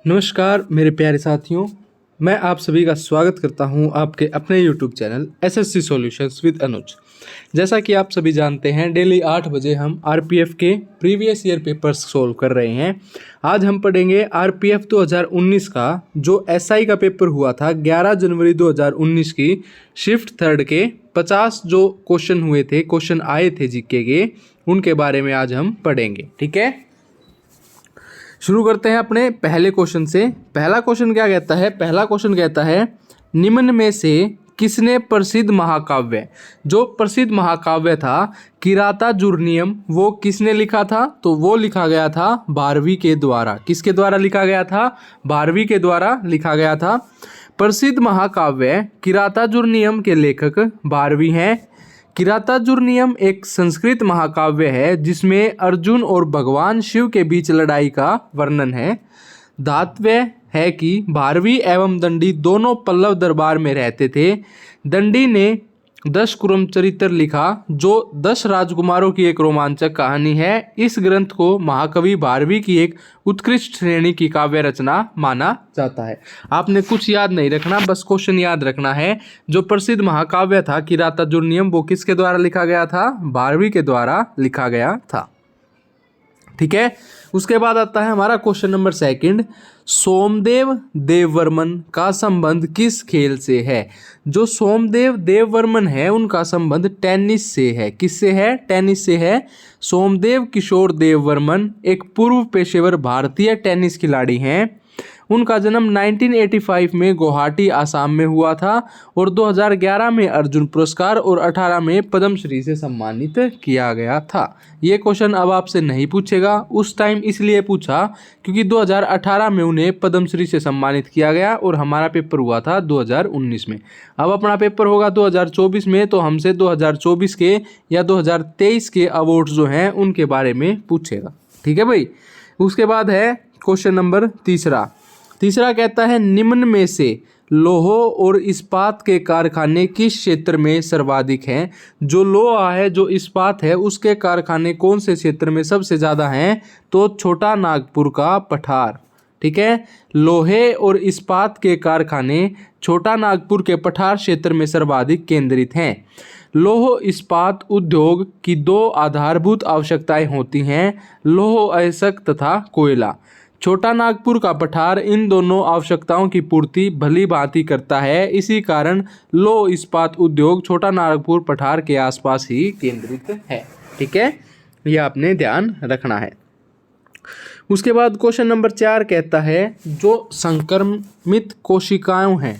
नमस्कार मेरे प्यारे साथियों, मैं आप सभी का स्वागत करता हूं आपके अपने YouTube channel SSC solutions with Anuj. जैसा कि आप सभी जानते हैं, डेली 8 बजे हम आरपीएफ के प्रीवियस ईयर पेपर्स सोल्व कर रहे हैं। आज हम पढ़ेंगे आरपीएफ 2019 का जो एसआई का पेपर हुआ था 11 जनवरी 2019 की शिफ्ट थर्ड के 50 जो क्वेश्चन हुए थे, क्वेश्चन आए थे जीके के, उनके बारे में आज हम पढ़ेंगे। ठीक है, शुरू करते हैं अपने पहले क्वेश्चन से। पहला क्वेश्चन क्या कहता है? पहला क्वेश्चन कहता है निम्न में से किसने प्रसिद्ध महाकाव्य, जो प्रसिद्ध महाकाव्य था किरातार्जुनीयम, वो किसने लिखा था? तो वो लिखा गया था भारवी के द्वारा। किसके द्वारा लिखा गया था? भारवी के द्वारा लिखा गया था। प्रसिद्ध महाकाव्य किरातार्जुनीयम के लेखक भारवी हैं। किरातार्जुनीयम एक संस्कृत महाकाव्य है जिसमें अर्जुन और भगवान शिव के बीच लड़ाई का वर्णन है। धातव्य है कि भारवी एवं दंडी दोनों पल्लव दरबार में रहते थे। दंडी ने 10 कुरम चरित्र लिखा जो 10 राजकुमारों की एक रोमांचक कहानी है। इस ग्रंथ को महाकवि भारवी की एक उत्कृष्ट श्रेणी की काव्य रचना माना जाता है। आपने कुछ याद नहीं रखना, बस क्वेश्चन याद रखना है। जो प्रसिद्ध महाकाव्य था किरातार्जुनीयम वो किसके द्वारा लिखा गया था? भारवी के द्वारा लिखा गया था। ठीक है, उसके बाद आता है हमारा question number second. Somdev Devvarman का संबंध किस खेल से है? जो सोमदेव देववर्मन है उनका संबंध टेनिस से है। किससे है? टेनिस से है। सोमदेव किशोर देववर्मन एक पूर्व पेशेवर भारतीय टेनिस खिलाड़ी हैं। उनका जन्म 1985 में गुवाहाटी आसाम में हुआ था और 2011 में अर्जुन पुरस्कार और 18 में पद्मश्री से सम्मानित किया गया था। ये क्वेश्चन अब आपसे नहीं पूछेगा, उस टाइम इसलिए पूछा क्योंकि 2018 में उन्हें पद्मश्री से सम्मानित किया गया और हमारा पेपर हुआ था 2019 में। अब अपना पेपर होगा 2024 में, तो हमसे 2024 के या 2023 के अवार्ड्स जो हैं उनके बारे में पूछेगा। ठीक है भाई। उसके बाद है क्वेश्चन नंबर तीसरा कहता है निम्न में से लोह और इस्पात के कारखाने किस क्षेत्र में सर्वाधिक हैं? जो लोहा है, जो इस्पात है, उसके कारखाने कौन से क्षेत्र में सबसे ज़्यादा हैं? तो छोटा नागपुर का पठार। ठीक है, लोहे और इस्पात के कारखाने छोटा नागपुर के पठार क्षेत्र में सर्वाधिक केंद्रित हैं। लौह इस्पात उद्योग की 2 आधारभूत आवश्यकताएं होती हैं, लौह अयस्क तथा कोयला। छोटा नागपुर का पठार इन दोनों आवश्यकताओं की पूर्ति भली भांति करता है। इसी कारण लौह इस्पात उद्योग छोटा नागपुर पठार के आसपास ही केंद्रित है। ठीक है, यह आपने ध्यान रखना है। उसके बाद क्वेश्चन नंबर 4 कहता है जो संक्रमित कोशिकाएं हैं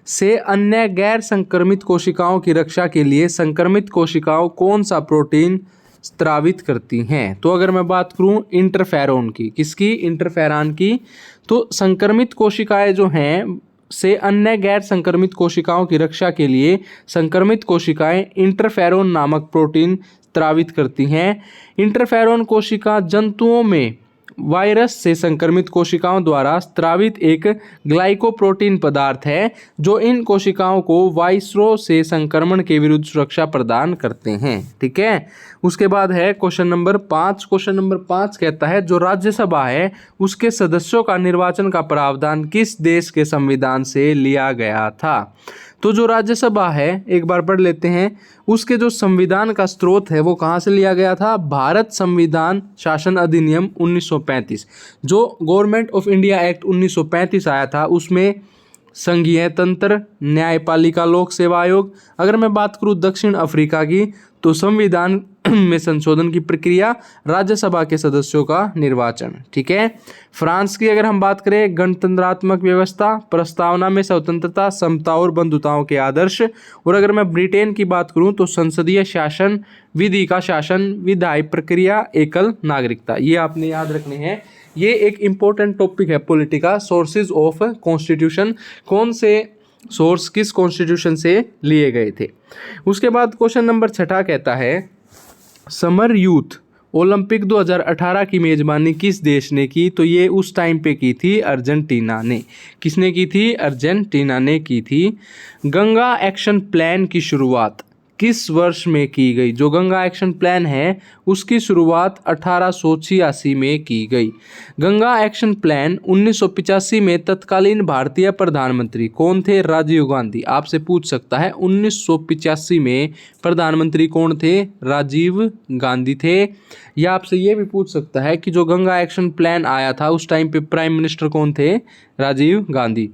से अन्य गैर संक्रमित कोशिकाओं की रक्षा के लिए संक्रमित कोशिकाओं कौन सा प्रोटीन स्त्रावित करती हैं? तो अगर मैं बात करूं इंटरफेरॉन की, किसकी? इंटरफेरॉन की। तो संक्रमित कोशिकाएं जो हैं से अन्य गैर संक्रमित कोशिकाओं की रक्षा के लिए संक्रमित कोशिकाएं इंटरफेरॉन नामक प्रोटीन स्त्रावित करती हैं। इंटरफेरॉन कोशिका जंतुओं में वायरस से संक्रमित कोशिकाओं द्वारा स्त्रावित एक ग्लाइकोप्रोटीन पदार्थ है जो इन कोशिकाओं को वायरसों से संक्रमण के विरुद्ध सुरक्षा प्रदान करते हैं। ठीक है, उसके बाद है क्वेश्चन नंबर 5। क्वेश्चन नंबर 5 कहता है जो राज्यसभा है उसके सदस्यों का निर्वाचन का प्रावधान किस देश के संविधान से लिया गया था? तो जो राज्यसभा है, एक बार पढ़ लेते हैं, उसके जो संविधान का स्रोत है वो कहाँ से लिया गया था? भारत संविधान शासन अधिनियम 1935, जो गवर्नमेंट ऑफ इंडिया एक्ट 1935 आया था, उसमें संघीय तंत्र, न्यायपालिका, लोक सेवा आयोग। अगर मैं बात करूँ दक्षिण अफ्रीका की, तो संविधान में संशोधन की प्रक्रिया, राज्यसभा के सदस्यों का निर्वाचन। ठीक है, फ्रांस की अगर हम बात करें गणतंत्रात्मक व्यवस्था, प्रस्तावना में स्वतंत्रता, समता और बंधुताओं के आदर्श। और अगर मैं ब्रिटेन की बात करूं तो संसदीय शासन, विधि का शासन, विधायी प्रक्रिया, एकल नागरिकता। ये आपने याद रखने हैं। ये एक इम्पोर्टेंट टॉपिक है पॉलिटिका, सोर्सेज ऑफ कॉन्स्टिट्यूशन, कौन से सोर्स किस कॉन्स्टिट्यूशन से लिए गए थे। उसके बाद क्वेश्चन नंबर 6 कहता है समर यूथ ओलंपिक 2018 की मेजबानी किस देश ने की? तो ये उस टाइम पे की थी अर्जेंटीना ने। किसने की थी? अर्जेंटीना ने की थी। गंगा एक्शन प्लान की शुरुआत किस वर्ष में की गई? जो गंगा एक्शन प्लान है उसकी शुरुआत 1886 में की गई। गंगा एक्शन प्लान 1985 में तत्कालीन भारतीय प्रधानमंत्री कौन थे? राजीव गांधी। आपसे पूछ सकता है 1985 में प्रधानमंत्री कौन थे? राजीव गांधी थे। या आपसे ये भी पूछ सकता है कि जो गंगा एक्शन प्लान आया था उस टाइम पे प्राइम मिनिस्टर कौन थे? राजीव गांधी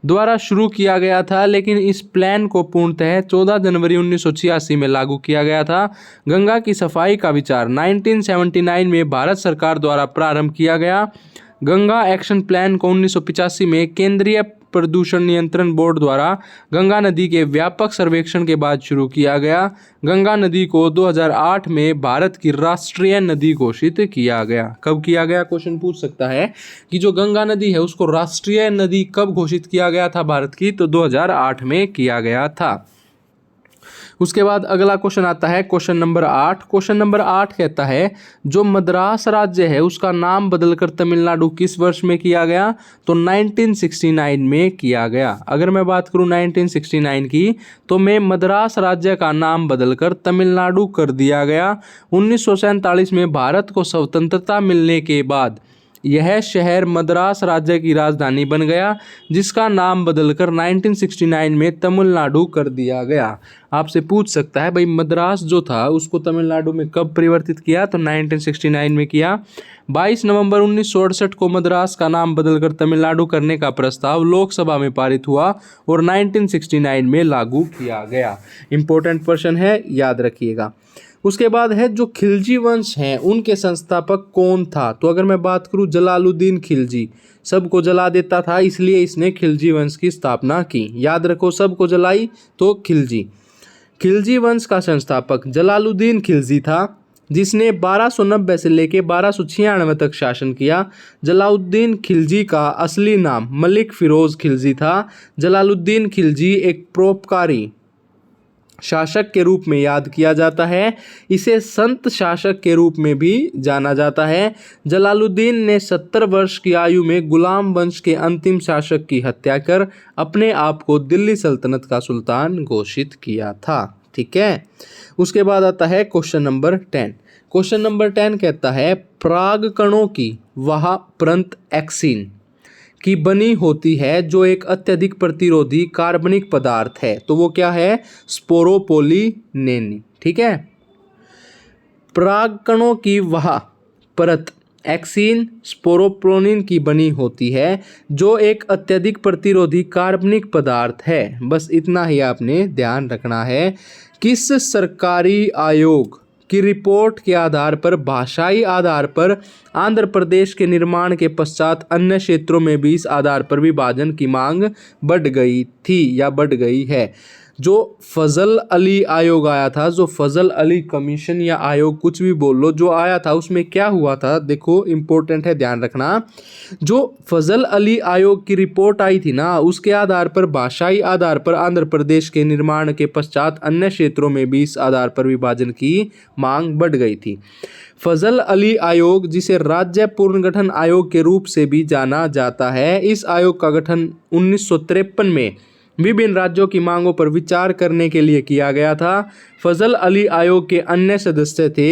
द्वारा शुरू किया गया था, लेकिन इस प्लान को पूर्णतः 14 जनवरी 1986 में लागू किया गया था। गंगा की सफाई का विचार 1979 में भारत सरकार द्वारा प्रारंभ किया गया। गंगा एक्शन प्लान को 1985 में केंद्रीय प्रदूषण नियंत्रण बोर्ड द्वारा गंगा नदी के व्यापक सर्वेक्षण के बाद शुरू किया गया। गंगा नदी को 2008 में भारत की राष्ट्रीय नदी घोषित किया गया। कब किया गया? क्वेश्चन पूछ सकता है कि जो गंगा नदी है उसको राष्ट्रीय नदी कब घोषित किया गया था भारत की? तो 2008 में किया गया था। उसके बाद अगला क्वेश्चन आता है क्वेश्चन नंबर 8। क्वेश्चन नंबर 8 कहता है जो मद्रास राज्य है उसका नाम बदलकर तमिलनाडु किस वर्ष में किया गया? तो 1969 में किया गया। अगर मैं बात करूं 1969 की तो में मद्रास राज्य का नाम बदलकर तमिलनाडु कर दिया गया। 1947 में भारत को स्वतंत्रता मिलने के बाद यह शहर मद्रास राज्य की राजधानी बन गया, जिसका नाम बदलकर 1969 में तमिलनाडु कर दिया गया। आपसे पूछ सकता है भाई मद्रास जो था उसको तमिलनाडु में कब परिवर्तित किया? तो 1969 में किया। 22 नवंबर 1968 को मद्रास का नाम बदलकर तमिलनाडु करने का प्रस्ताव लोकसभा में पारित हुआ और 1969 में लागू किया गया। इंपॉर्टेंट प्रश्न है, याद रखिएगा। उसके बाद है जो खिलजी वंश हैं उनके संस्थापक कौन था? तो अगर मैं बात करूं जलालुद्दीन खिलजी, सबको जला देता था इसलिए इसने खिलजी वंश की स्थापना की। याद रखो, सबको जलाई तो खिलजी। खिलजी वंश का संस्थापक जलालुद्दीन खिलजी था, जिसने 1290 से लेकर 1296 तक शासन किया। जलालुद्दीन खिलजी का असली नाम मलिक फिरोज खिलजी था। जलालुद्दीन खिलजी एक परोपकारी शासक के रूप में याद किया जाता है। इसे संत शासक के रूप में भी जाना जाता है। जलालुद्दीन ने 70 वर्ष की आयु में गुलाम वंश के अंतिम शासक की हत्या कर अपने आप को दिल्ली सल्तनत का सुल्तान घोषित किया था। ठीक है। उसके बाद आता है क्वेश्चन नंबर 10। क्वेश्चन नंबर 10 कहता है पराग कणों की वह परंत एक्सिन की बनी होती है जो एक अत्यधिक प्रतिरोधी कार्बनिक पदार्थ है, तो वो क्या है? स्पोरोपोलिनेनी। ठीक है। परागकणों की वह परत एक्सिन स्पोरोपोलिन की बनी होती है जो एक अत्यधिक प्रतिरोधी कार्बनिक पदार्थ है। बस इतना ही आपने ध्यान रखना है। किस सरकारी आयोग की रिपोर्ट के आधार पर भाषाई आधार पर आंध्र प्रदेश के निर्माण के पश्चात अन्य क्षेत्रों में भी इस आधार पर विभाजन की मांग बढ़ गई थी या बढ़ गई है? जो फजल अली आयोग आया था, जो फजल अली कमीशन या आयोग कुछ भी बोल लो, जो आया था उसमें क्या हुआ था? देखो इंपॉर्टेंट है, ध्यान रखना। जो फजल अली आयोग की रिपोर्ट आई थी ना, उसके आधार पर भाषाई आधार पर आंध्र प्रदेश के निर्माण के पश्चात अन्य क्षेत्रों में भी इस आधार पर विभाजन की मांग बढ़ गई थी। फजल अली आयोग, जिसे राज्य पुनर्गठन आयोग के रूप से भी जाना जाता है, इस आयोग का गठन 1953 में विभिन्न राज्यों की मांगों पर विचार करने के लिए किया गया था। फजल अली आयोग के अन्य सदस्य थे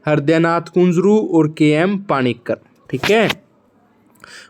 हृदयनाथ कुंजरू और के.एम. पानिक्कर। ठीक है।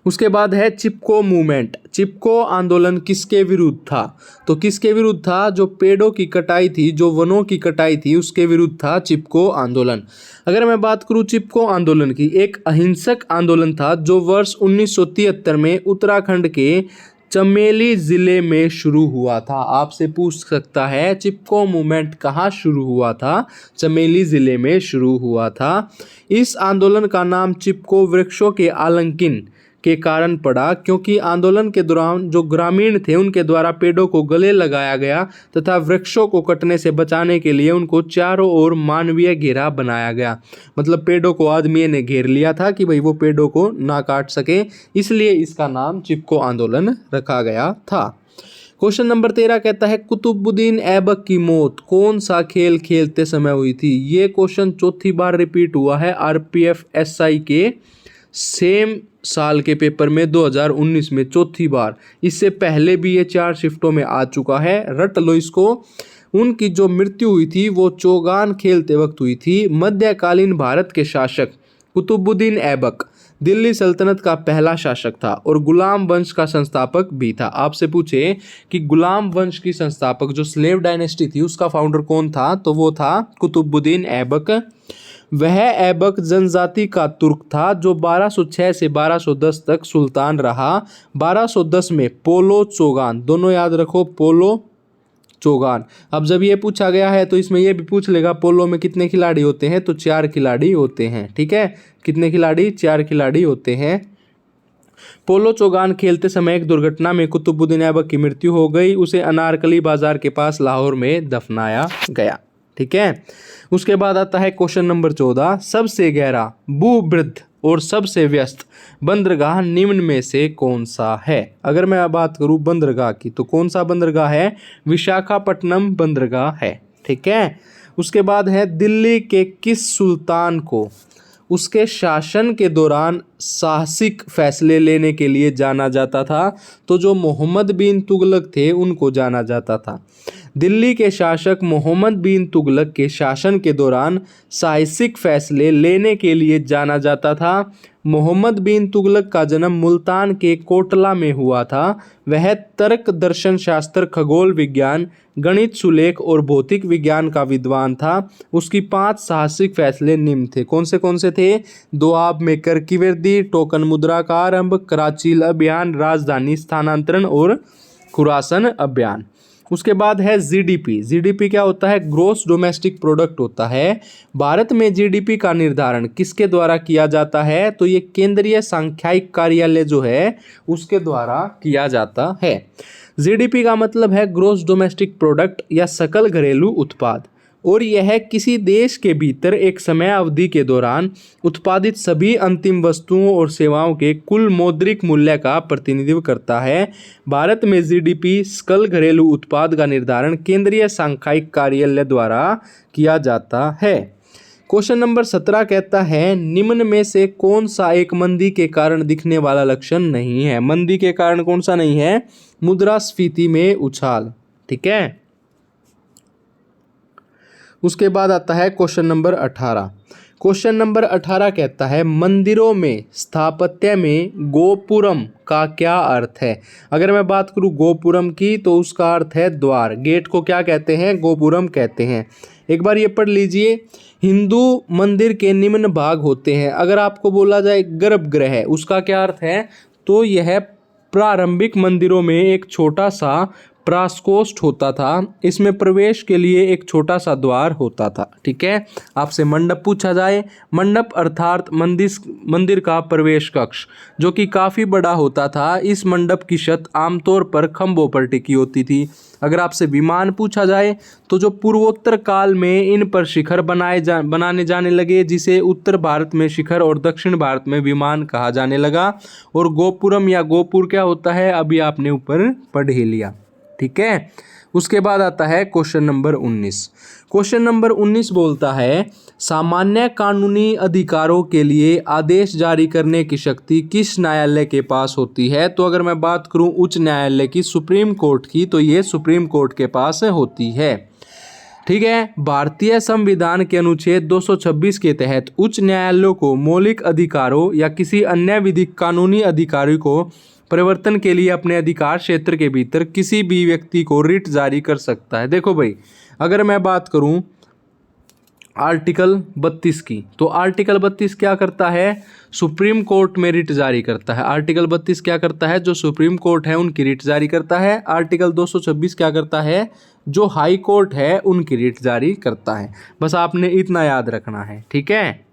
उसके बाद है चिपको मूवमेंट। चिपको आंदोलन किसके विरुद्ध था? तो किसके विरुद्ध था? जो पेड़ों की कटाई थी, जो वनों की कटाई थी, उसके विरुद्ध था चिपको आंदोलन। अगर मैं बात करूं चिपको आंदोलन की, एक अहिंसक आंदोलन था जो वर्ष 1973 में उत्तराखंड के चमेली जिले में शुरू हुआ था। आपसे पूछ सकता है चिपको मूवमेंट कहाँ शुरू हुआ था? चमेली जिले में शुरू हुआ था। इस आंदोलन का नाम चिपको वृक्षों के आलंकन के कारण पड़ा, क्योंकि आंदोलन के दौरान जो ग्रामीण थे उनके द्वारा पेड़ों को गले लगाया गया तथा वृक्षों को कटने से बचाने के लिए उनको चारों ओर मानवीय घेरा बनाया गया। मतलब पेड़ों को आदमी ने घेर लिया था कि भाई वो पेड़ों को ना काट सके, इसलिए इसका नाम चिपको आंदोलन रखा गया था। क्वेश्चन नंबर 13 कहता है कुतुबुद्दीन ऐबक की मौत कौन सा खेल खेलते समय हुई थी? ये क्वेश्चन चौथी बार रिपीट हुआ है आरपीएफ एसआई के सेम साल के पेपर में 2019 में, चौथी बार। इससे पहले भी ये 4 शिफ्टों में आ चुका है, रट लो इसको। उनकी जो मृत्यु हुई थी वो चौगान खेलते वक्त हुई थी। मध्यकालीन भारत के शासक कुतुबुद्दीन ऐबक दिल्ली सल्तनत का पहला शासक था और गुलाम वंश का संस्थापक भी था। आपसे पूछे कि गुलाम वंश की संस्थापक जो स्लेव डायनेस्टी थी उसका फाउंडर कौन था, तो वो था कुतुबुद्दीन ऐबक। वह ऐबक जनजाति का तुर्क था जो 1206 से 1210 तक सुल्तान रहा। 1210 में पोलो चौगान, दोनों याद रखो, पोलो चौगान। अब जब ये पूछा गया है तो इसमें ये भी पूछ लेगा पोलो में कितने खिलाड़ी होते हैं, तो 4 खिलाड़ी होते हैं। ठीक है, कितने खिलाड़ी, 4 खिलाड़ी होते हैं। पोलो चौगान खेलते समय एक दुर्घटना में कुतुबुद्दीन ऐबक की मृत्यु हो गई। उसे अनारकली बाजार के पास लाहौर में दफनाया गया। ठीक है, उसके बाद आता है क्वेश्चन नंबर 14। सबसे गहरा, भूवृद्ध और सबसे व्यस्त बंदरगाह निम्न में से कौन सा है? अगर मैं बात करूं बंदरगाह की तो कौन सा बंदरगाह है? विशाखापट्टनम बंदरगाह है। ठीक है, उसके बाद है दिल्ली के किस सुल्तान को उसके शासन के दौरान साहसिक फैसले लेने के लिए जाना जाता था? तो जो मोहम्मद बिन तुगलक थे उनको जाना जाता था। दिल्ली के शासक मोहम्मद बिन तुगलक के शासन के दौरान साहसिक फैसले लेने के लिए जाना जाता था। मोहम्मद बिन तुगलक का जन्म मुल्तान के कोटला में हुआ था। वह तर्क, दर्शन शास्त्र, खगोल विज्ञान, गणित, सुलेख और भौतिक विज्ञान का विद्वान था। उसकी 5 साहसिक फैसले निम्न थे। कौन से थे? दोआब में कर की वृद्धि, टोकन मुद्रा का आरंभ, कराचील अभियान, राजधानी स्थानांतरण और खुरासन अभियान। उसके बाद है जीडीपी। जीडीपी क्या होता है? ग्रोस डोमेस्टिक प्रोडक्ट होता है। भारत में जीडीपी का निर्धारण किसके द्वारा किया जाता है? तो ये केंद्रीय सांख्यिकी कार्यालय जो है उसके द्वारा किया जाता है। जीडीपी का मतलब है ग्रोस डोमेस्टिक प्रोडक्ट या सकल घरेलू उत्पाद, और यह किसी देश के भीतर एक समय अवधि के दौरान उत्पादित सभी अंतिम वस्तुओं और सेवाओं के कुल मौद्रिक मूल्य का प्रतिनिधित्व करता है। भारत में जीडीपी सकल घरेलू उत्पाद का निर्धारण केंद्रीय सांख्यिकी कार्यालय द्वारा किया जाता है। क्वेश्चन नंबर 17 कहता है निम्न में से कौन सा एक मंदी के कारण दिखने वाला लक्षण नहीं है? मंदी के कारण कौन सा नहीं है? मुद्रास्फीति में उछाल। ठीक है, उसके बाद आता है क्वेश्चन नंबर 18। क्वेश्चन नंबर 18 कहता है मंदिरों में स्थापत्य में गोपुरम का क्या अर्थ है? अगर मैं बात करूं गोपुरम की तो उसका अर्थ है द्वार। गेट को क्या कहते हैं? गोपुरम कहते हैं। एक बार ये पढ़ लीजिए, हिंदू मंदिर के निम्न भाग होते हैं। अगर आपको बोला जाए गर्भगृह, उसका क्या अर्थ है? तो यह प्रारंभिक मंदिरों में एक छोटा सा प्रासकोष्ठ होता था। इसमें प्रवेश के लिए एक छोटा सा द्वार होता था। ठीक है, आपसे मंडप पूछा जाए, मंडप अर्थात मंदिर का प्रवेश कक्ष जो कि काफ़ी बड़ा होता था। इस मंडप की छत आमतौर पर खंभों पर टिकी होती थी। अगर आपसे विमान पूछा जाए तो जो पूर्वोत्तर काल में इन पर शिखर बनाने जाने लगे, जिसे उत्तर भारत में शिखर और दक्षिण भारत में विमान कहा जाने लगा। और गोपुरम या गोपुर क्या होता है? अभी आपने ऊपर पढ़ ही लिया। ठीक है, उसके बाद आता है क्वेश्चन नंबर 19। क्वेश्चन नंबर 19 बोलता है सामान्य कानूनी अधिकारों के लिए आदेश जारी करने की शक्ति किस न्यायालय के पास होती है? तो अगर मैं बात करूं उच्च न्यायालय की, सुप्रीम कोर्ट की, तो ये सुप्रीम कोर्ट के पास होती है। ठीक है, भारतीय संविधान के अनुच्छेद 226 के तहत उच्च न्यायालयों को मौलिक अधिकारों या किसी अन्य विधिक कानूनी अधिकारी को परिवर्तन के लिए अपने अधिकार क्षेत्र के भीतर किसी भी व्यक्ति को रिट जारी कर सकता है। देखो भाई, अगर मैं बात करूं आर्टिकल 32 की, तो आर्टिकल 32 क्या करता है? सुप्रीम कोर्ट में रिट जारी करता है। आर्टिकल 32 क्या करता है? जो सुप्रीम कोर्ट है उनकी रिट जारी करता है। आर्टिकल 226 क्या करता है? जो हाई कोर्ट है उनकी रिट जारी करता है। बस आपने इतना याद रखना है। ठीक है,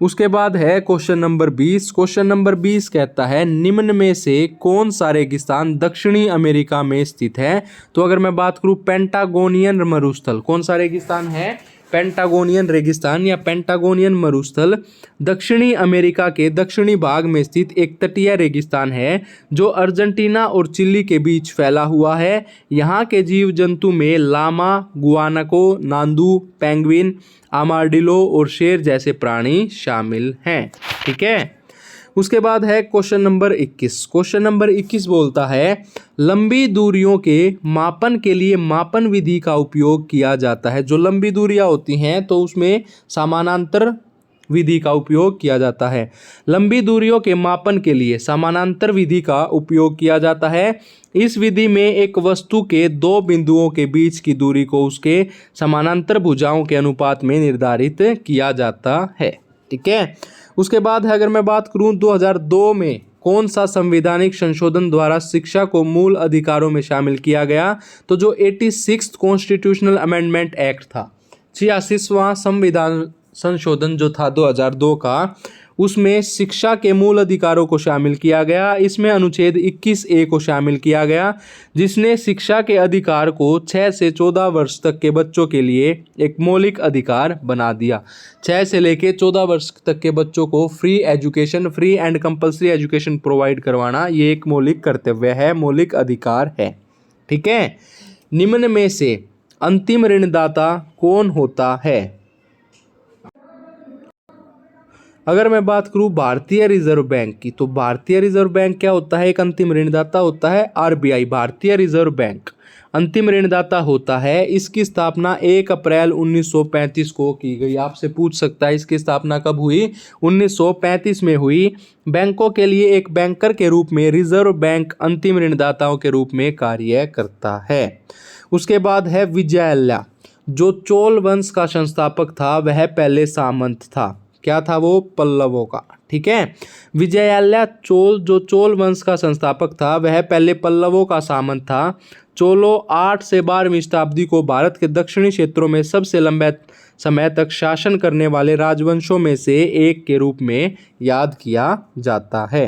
उसके बाद है क्वेश्चन नंबर 20। क्वेश्चन नंबर 20 कहता है निम्न में से कौन सा रेगिस्तान दक्षिणी अमेरिका में स्थित है? तो अगर मैं बात करूं पेंटागोनियन मरुस्थल, कौन सा रेगिस्तान है? पेंटागोनियन रेगिस्तान या पेंटागोनियन मरुस्थल दक्षिणी अमेरिका के दक्षिणी भाग में स्थित एक तटीय रेगिस्तान है जो अर्जेंटीना और चिली के बीच फैला हुआ है। यहाँ के जीव जंतु में लामा, गुआनाको, नांदू, पेंगुइन, आर्माडिलो और शेर जैसे प्राणी शामिल हैं। ठीक है, उसके बाद है क्वेश्चन नंबर 21। क्वेश्चन नंबर 21 बोलता है लंबी दूरियों के मापन के लिए मापन विधि का उपयोग किया जाता है। जो लंबी दूरियां होती हैं तो उसमें समानांतर विधि का उपयोग किया जाता है। लंबी दूरियों के मापन के लिए समानांतर विधि का उपयोग किया जाता है। इस विधि में एक वस्तु के दो बिंदुओं के बीच की दूरी को उसके समानांतर भुजाओं के अनुपात में निर्धारित किया जाता है। ठीक है। उसके बाद है अगर मैं बात करूं 2002 में कौन सा संवैधानिक संशोधन द्वारा शिक्षा को मूल अधिकारों में शामिल किया गया, तो जो 86th कॉन्स्टिट्यूशनल अमेंडमेंट एक्ट था, 86वां संविधान संशोधन जो था 2002 का, उसमें शिक्षा के मूल अधिकारों को शामिल किया गया। इसमें अनुच्छेद 21A को शामिल किया गया, जिसने शिक्षा के अधिकार को 6 से 14 वर्ष तक के बच्चों के लिए एक मौलिक अधिकार बना दिया। 6 से लेके 14 वर्ष तक के बच्चों को free education, free and compulsory education provide करवाना ये एक मौलिक कर्तव्य है, मौलिक अधिकार है। ठीक है। निम्न में से अंतिम ऋणदाता कौन होता है? अगर मैं बात करूं भारतीय रिजर्व बैंक की, तो भारतीय रिजर्व बैंक क्या होता है? एक अंतिम ऋणदाता होता है। आरबीआई, भारतीय रिजर्व बैंक अंतिम ऋणदाता होता है। इसकी स्थापना 1 अप्रैल 1935 को की गई। आपसे पूछ सकता है इसकी स्थापना कब हुई? 1935 में हुई। बैंकों के लिए एक बैंकर के रूप में रिजर्व बैंक अंतिम ऋणदाताओं के रूप में कार्य करता है। उसके बाद है विजयालय, जो चोल वंश का संस्थापक था, वह पहले सामंत था। क्या था वो? पल्लवों का। ठीक है। विजयालय चोल, जो चोल वंश का संस्थापक था, वह पहले पल्लवों का सामंत था। चोलों 8 से 12वीं शताब्दी को भारत के दक्षिणी क्षेत्रों में सबसे लंबे समय तक शासन करने वाले राजवंशों में से एक के रूप में याद किया जाता है।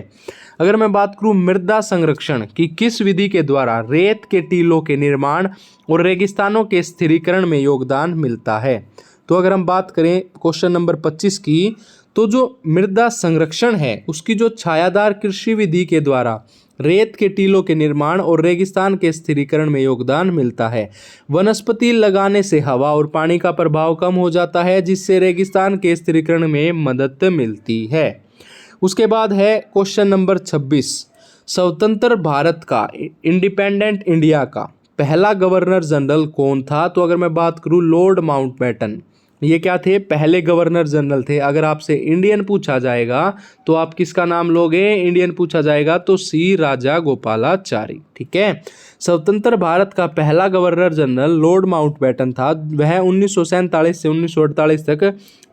अगर मैं बात करूं मृदा संरक्षण की किस विधि के द्वारा रेत के टीलों के निर्माण और रेगिस्तानों के स्थिरीकरण में योगदान मिलता है, तो अगर हम बात करें क्वेश्चन नंबर 25 की, तो जो मृदा संरक्षण है उसकी जो छायादार कृषि विधि के द्वारा रेत के टीलों के निर्माण और रेगिस्तान के स्थिरीकरण में योगदान मिलता है। वनस्पति लगाने से हवा और पानी का प्रभाव कम हो जाता है, जिससे रेगिस्तान के स्थिरीकरण में मदद मिलती है। उसके बाद है क्वेश्चन नंबर 26। स्वतंत्र भारत का, इंडिपेंडेंट इंडिया का पहला गवर्नर जनरल कौन था? तो अगर मैं बात करूं लॉर्ड माउंटबेटन, ये क्या थे? पहले गवर्नर जनरल थे। अगर आपसे इंडियन पूछा जाएगा तो आप किसका नाम लोगे? इंडियन पूछा जाएगा तो सी राजा गोपालाचारी। ठीक है। स्वतंत्र भारत का पहला गवर्नर जनरल लॉर्ड माउंटबेटन था। वह 1947 से 1948 तक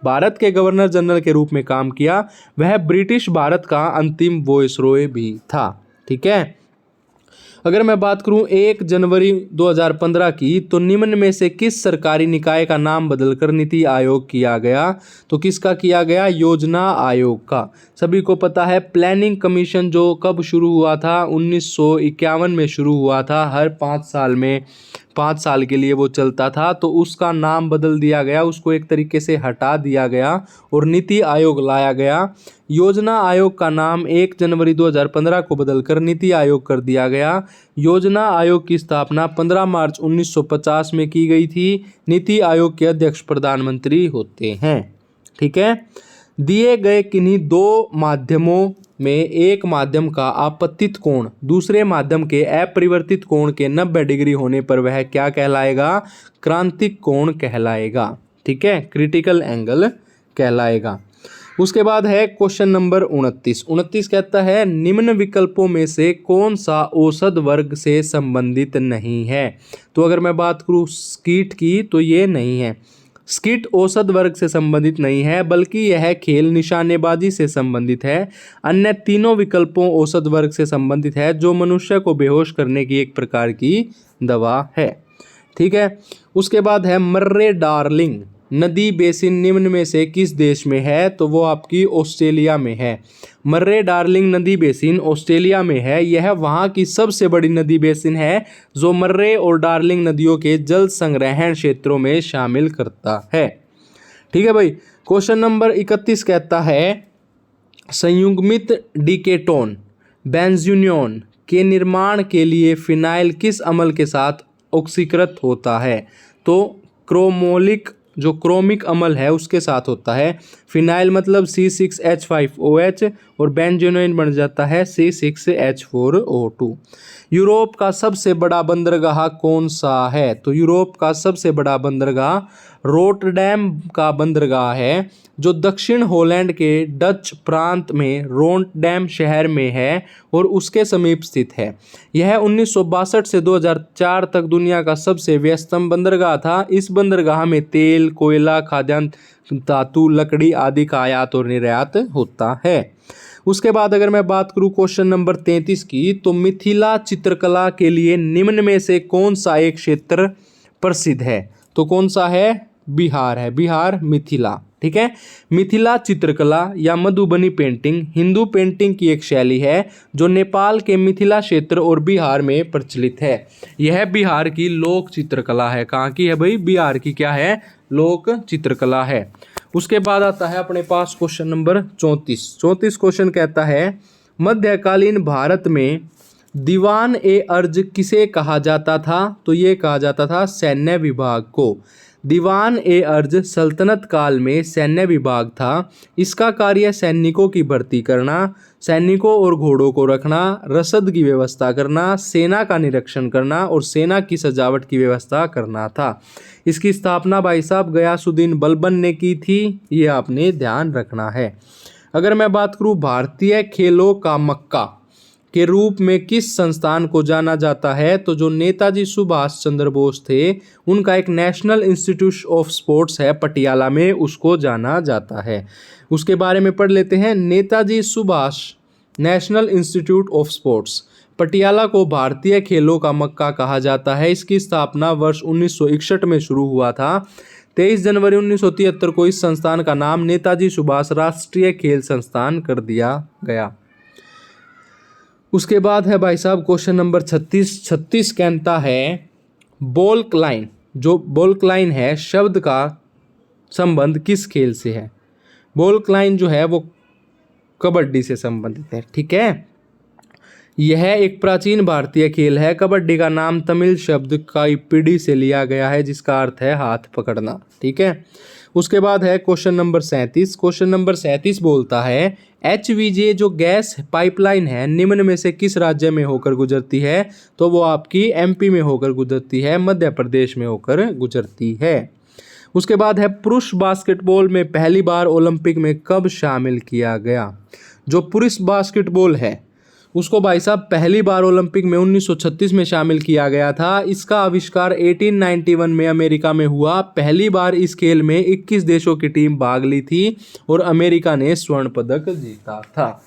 भारत के गवर्नर जनरल के रूप में काम किया। वह ब्रिटिश भारत का अंतिम वॉइसरॉय भी था। ठीक है। अगर मैं बात करूं 1 जनवरी 2015 की, तो निम्न में से किस सरकारी निकाय का नाम बदलकर नीति आयोग किया गया? तो किसका किया गया? योजना आयोग का। सभी को पता है प्लानिंग कमीशन जो कब शुरू हुआ था? 1951 में शुरू हुआ था। हर 5 साल में 5 साल के लिए वो चलता था, तो उसका नाम बदल दिया गया, उसको एक तरीके से हटा दिया गया और नीति आयोग लाया गया। योजना आयोग का नाम 1 जनवरी 2015 को बदलकर नीति आयोग कर दिया गया। योजना आयोग की स्थापना 15 मार्च 1950 में की गई थी। नीति आयोग के अध्यक्ष प्रधानमंत्री होते हैं। ठीक है। दिए गए किन्हीं 2 माध्यमों में एक माध्यम का आपतित कोण दूसरे माध्यम के अपरिवर्तित कोण के 90 डिग्री होने पर वह क्या कहलाएगा? क्रांतिक कोण कहलाएगा। ठीक है। क्रिटिकल एंगल कहलाएगा। उसके बाद है क्वेश्चन नंबर 29 कहता है निम्न विकल्पों में से कौन सा औसत वर्ग से संबंधित नहीं है? तो अगर मैं बात करूं स्कीट की, तो ये नहीं है। स्किट औसत वर्ग से संबंधित नहीं है, बल्कि यह खेल निशानेबाजी से संबंधित है। अन्य तीनों विकल्पों औसत वर्ग से संबंधित है, जो मनुष्य को बेहोश करने की एक प्रकार की दवा है। ठीक है। उसके बाद है मर्रे डार्लिंग नदी बेसिन निम्न में से किस देश में है? तो वो आपकी ऑस्ट्रेलिया में है। मर्रे डार्लिंग नदी बेसिन ऑस्ट्रेलिया में है। यह वहाँ की सबसे बड़ी नदी बेसिन है, जो मर्रे और डार्लिंग नदियों के जल संग्रहण क्षेत्रों में शामिल करता है। ठीक है भाई। क्वेश्चन नंबर 31 कहता है संयुग्मित डिकेटोन बेंजूनियन के निर्माण के लिए फिनाइल किस अम्ल के साथ ऑक्सीकृत होता है? तो क्रोमोलिक जो क्रोमिक अम्ल है उसके साथ होता है। फिनाइल मतलब C6H5OH और बेंजोइन बन जाता है C6H4O2। यूरोप का सबसे बड़ा बंदरगाह कौन सा है? तो यूरोप का सबसे बड़ा बंदरगाह रोटरडैम का बंदरगाह है, जो दक्षिण हॉलैंड के डच प्रांत में रोटरडैम शहर में है और उसके समीप स्थित है। यह 1962 से 2004 तक दुनिया का सबसे व्यस्तम बंदरगाह था। इस बंदरगाह में तेल, कोयला, खाद्यान्न, धातु, लकड़ी आदि का आयात और निर्यात होता है। उसके बाद अगर मैं बात करूं क्वेश्चन नंबर 33 की, तो मिथिला चित्रकला के लिए निम्न में से कौन सा एक क्षेत्र प्रसिद्ध है? तो कौन सा है? बिहार है, बिहार मिथिला। ठीक है। मिथिला चित्रकला या मधुबनी पेंटिंग हिंदू पेंटिंग की एक शैली है जो नेपाल के मिथिला क्षेत्र और बिहार में प्रचलित है। यह बिहार की लोक चित्रकला है। कहाँ की है भाई? बिहार की क्या है? लोक चित्रकला है। उसके बाद आता है अपने पास क्वेश्चन नंबर 34 क्वेश्चन कहता है, मध्यकालीन भारत में दीवान ए अर्ज किसे कहा जाता था? तो ये कहा जाता था सैन्य विभाग को। दीवान ए अर्ज सल्तनत काल में सैन्य विभाग था। इसका कार्य सैनिकों की भर्ती करना, सैनिकों और घोड़ों को रखना, रसद की व्यवस्था करना, सेना का निरीक्षण करना और सेना की सजावट की व्यवस्था करना था। इसकी स्थापना भाई साहब गयासुद्दीन बलबन ने की थी, ये आपने ध्यान रखना है। अगर मैं बात करूं भारतीय खेलों का मक्का के रूप में किस संस्थान को जाना जाता है? तो जो नेताजी सुभाष चंद्र बोस थे उनका एक नेशनल इंस्टीट्यूट ऑफ स्पोर्ट्स है पटियाला में, उसको जाना जाता है। उसके बारे में पढ़ लेते हैं। Netaji Subhash national institute of sports Patiala को भारतीय खेलों का मक्का कहा जाता है। इसकी स्थापना वर्ष 1961 में शुरू हुआ था। 23 जनवरी 1973 को इस संस्थान का नाम नेताजी सुभाष राष्ट्रीय खेल संस्थान कर दिया गया। उसके बाद है भाई साहब क्वेश्चन नंबर 36 कहता है, बॉल्क लाइन, जो बॉल्क लाइन है शब्द का संबंध किस खेल से है? बॉल्क लाइन जो है वो कबड्डी से संबंधित है। ठीक है। यह एक प्राचीन भारतीय खेल है। कबड्डी का नाम तमिल शब्द काईपिडी से लिया गया है जिसका अर्थ है हाथ पकड़ना। ठीक है। उसके बाद है क्वेश्चन नंबर 37। क्वेश्चन नंबर 37 बोलता है, HVJ जो गैस पाइपलाइन है निम्न में से किस राज्य में होकर गुजरती है? तो वो आपकी MP में होकर गुजरती है, मध्य प्रदेश में होकर गुजरती है। उसके बाद है पुरुष बास्केटबॉल में पहली बार ओलंपिक में कब शामिल किया गया? जो पुरुष बास्केटबॉल है उसको भाई साहब पहली बार ओलंपिक में 1936 में शामिल किया गया था। इसका आविष्कार 1891 में अमेरिका में हुआ। पहली बार इस खेल में 21 देशों की टीम भाग ली थी और अमेरिका ने स्वर्ण पदक जीता था।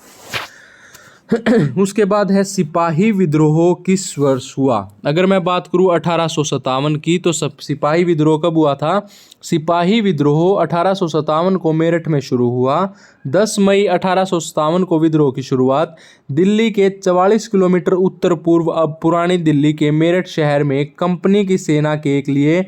उसके बाद है सिपाही विद्रोह किस वर्ष हुआ? अगर मैं बात करूं 1857 की, तो सिपाही विद्रोह कब हुआ था? सिपाही विद्रोह 1857 को मेरठ में शुरू हुआ। 10 मई 1857 को विद्रोह की शुरुआत दिल्ली के 44 किलोमीटर उत्तर पूर्व अब पुरानी दिल्ली के मेरठ शहर में कंपनी की सेना के लिए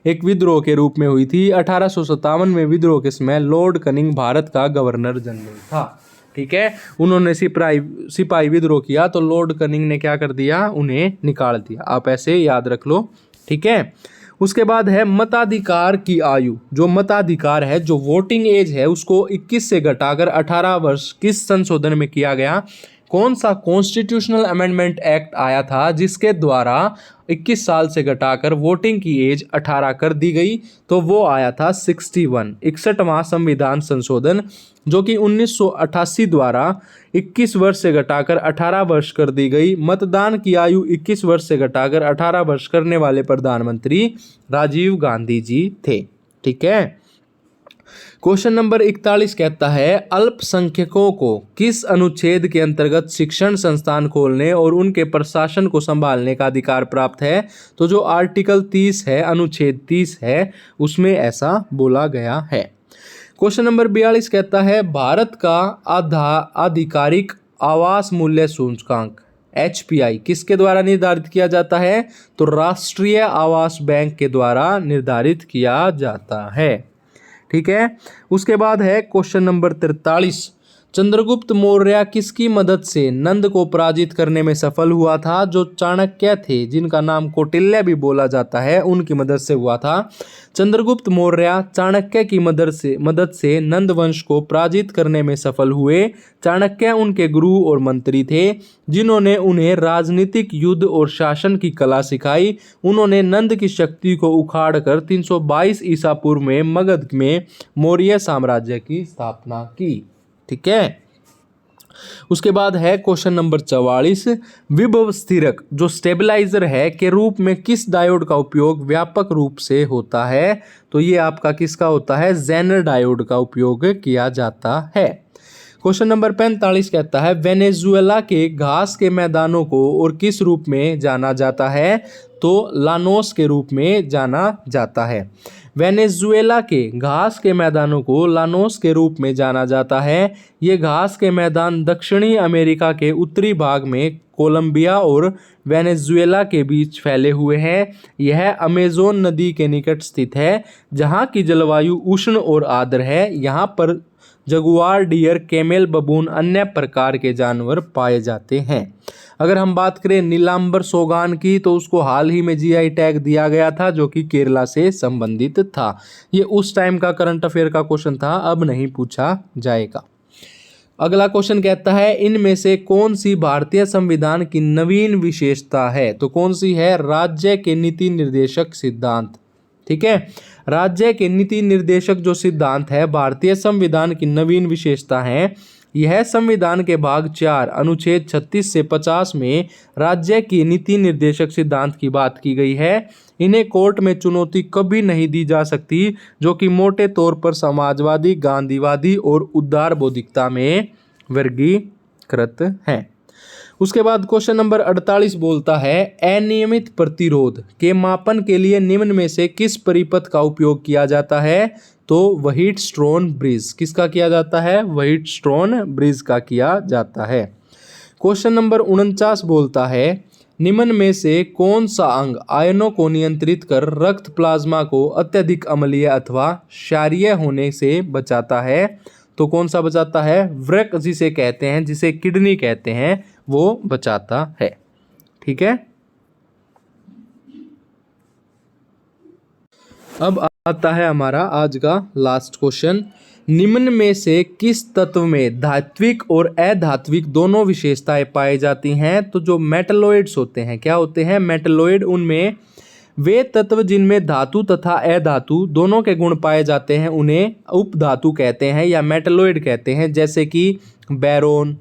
एक विद्रोह के रूप में हुई थी। 1857 में विद्रोह के समय लॉर्ड कनिंग भारत का गवर्नर जनरल था। ठीक है। उन्होंने सिपाही विद्रोह किया तो लॉर्ड कनिंग ने क्या कर दिया? उन्हें निकाल दिया। आप ऐसे याद रख लो। ठीक है। उसके बाद है मताधिकार की आयु। जो मताधिकार है, जो वोटिंग एज है, उसको 21 से घटाकर 18 वर्ष किस संशोधन में किया गया? कौन सा कॉन्स्टिट्यूशनल अमेंडमेंट एक्ट आया था जिसके द्वारा 21 साल से घटाकर वोटिंग की एज 18 कर दी गई? तो वो आया था 61वां संविधान संशोधन, जो कि 1988 द्वारा 21 वर्ष से घटाकर 18 वर्ष कर दी गई। मतदान की आयु 21 वर्ष से घटाकर 18 वर्ष करने वाले प्रधानमंत्री राजीव गांधी जी थे। ठीक है। क्वेश्चन नंबर 41 कहता है, अल्पसंख्यकों को किस अनुच्छेद के अंतर्गत शिक्षण संस्थान खोलने और उनके प्रशासन को संभालने का अधिकार प्राप्त है? तो जो आर्टिकल 30 है, अनुच्छेद 30 है, उसमें ऐसा बोला गया है। क्वेश्चन नंबर 42 कहता है, भारत का आधिकारिक आवास मूल्य सूचकांक HPI किसके द्वारा निर्धारित किया जाता है? तो राष्ट्रीय आवास बैंक के द्वारा निर्धारित किया जाता है। ठीक है। उसके बाद है क्वेश्चन नंबर 43। चंद्रगुप्त मौर्य किसकी मदद से नंद को पराजित करने में सफल हुआ था? जो चाणक्य थे, जिनका नाम कौटिल्य भी बोला जाता है, उनकी मदद से हुआ था। चंद्रगुप्त मौर्य चाणक्य की मदद से नंद वंश को पराजित करने में सफल हुए। चाणक्य उनके गुरु और मंत्री थे, जिन्होंने उन्हें राजनीतिक, युद्ध और शासन की कला सिखाई। उन्होंने नंद की शक्ति को उखाड़कर 322 ईसा पूर्व में मगध में मौर्य साम्राज्य की स्थापना की। ठीक है। उसके बाद है क्वेश्चन नंबर 44, विभव स्थिरक जो स्टेबलाइजर है के रूप में किस डायोड का उपयोग व्यापक रूप से होता है? तो ये आपका किसका होता है? जेनर डायोड का उपयोग किया जाता है। क्वेश्चन नंबर 45 कहता है वेनेजुएला के घास के मैदानों को और किस रूप में जाना जाता है? तो लानोस के रूप में जाना जाता है। वेनेजुएला के घास के मैदानों को लानोस के रूप में जाना जाता है। ये घास के मैदान दक्षिणी अमेरिका के उत्तरी भाग में कोलंबिया और वेनेजुएला के बीच फैले हुए हैं। यह अमेज़न नदी के निकट स्थित है, जहाँ की जलवायु उष्ण और आर्द्र है। यहाँ पर जगुआर, डियर, कैमेल, बबून, अन्य प्रकार के जानवर पाए जाते हैं। अगर हम बात करें नीलांबर सोगान की, तो उसको हाल ही में जीआई टैग दिया गया था, जो कि केरला से संबंधित था। ये उस टाइम का करंट अफेयर का क्वेश्चन था, अब नहीं पूछा जाएगा। अगला क्वेश्चन कहता है इनमें से कौन सी भारतीय संविधान की नवीन विशेषता है? तो कौन सी है? राज्य के नीति निर्देशक सिद्धांत। ठीक है, राज्य के नीति निर्देशक जो सिद्धांत है भारतीय संविधान की नवीन विशेषता है। यह संविधान के भाग 4 अनुच्छेद 36 से 50 में राज्य की नीति निर्देशक सिद्धांत की बात की गई है। इन्हें कोर्ट में चुनौती कभी नहीं दी जा सकती, जो कि मोटे तौर पर समाजवादी, गांधीवादी और उदार बौद्धिकता में वर्गीकृत हैं। उसके बाद क्वेश्चन नंबर 48 बोलता है अनियमित प्रतिरोध के मापन के लिए निम्न में से किस परिपथ का उपयोग किया जाता है? तो व्हीटस्टोन ब्रिज। किसका किया जाता है? व्हीटस्टोन ब्रिज का किया जाता है। क्वेश्चन नंबर 49 बोलता है निम्न में से कौन सा अंग आयनों को नियंत्रित कर रक्त प्लाज्मा को अत्यधिक अम्लीय अथवा क्षारीय होने से बचाता है? तो कौन सा बचाता है? वृक्क जिसे कहते हैं, जिसे किडनी कहते हैं, वो बचाता है। ठीक है, अब आता है हमारा आज का लास्ट क्वेश्चन। निम्न में से किस तत्व में धात्विक और अधात्विक दोनों विशेषताएं पाई जाती हैं? तो जो मेटलॉइड्स होते हैं, क्या होते हैं? मेटलॉइड। उनमें वे तत्व जिनमें धातु तथा अधातु दोनों के गुण पाए जाते हैं उन्हें उपधातु कहते हैं या मेटलॉइड कहते हैं, जैसे कि Baron,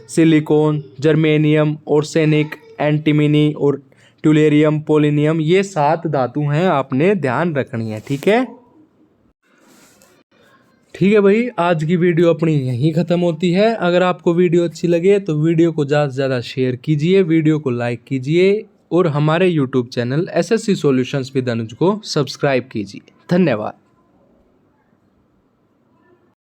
silicon, germanium, arsenic, antimony और ट्यूलेरियम, पोलिनियम। ये 7 धातु हैं, आपने ध्यान रखनी है। ठीक है, ठीक है भाई, आज की वीडियो अपनी यहीं ख़त्म होती है। अगर आपको वीडियो अच्छी लगे तो वीडियो को ज़्यादा से ज़्यादा शेयर कीजिए, वीडियो को लाइक कीजिए और हमारे YouTube channel SSC solutions with Anuj को सब्सक्राइब कीजिए। धन्यवाद।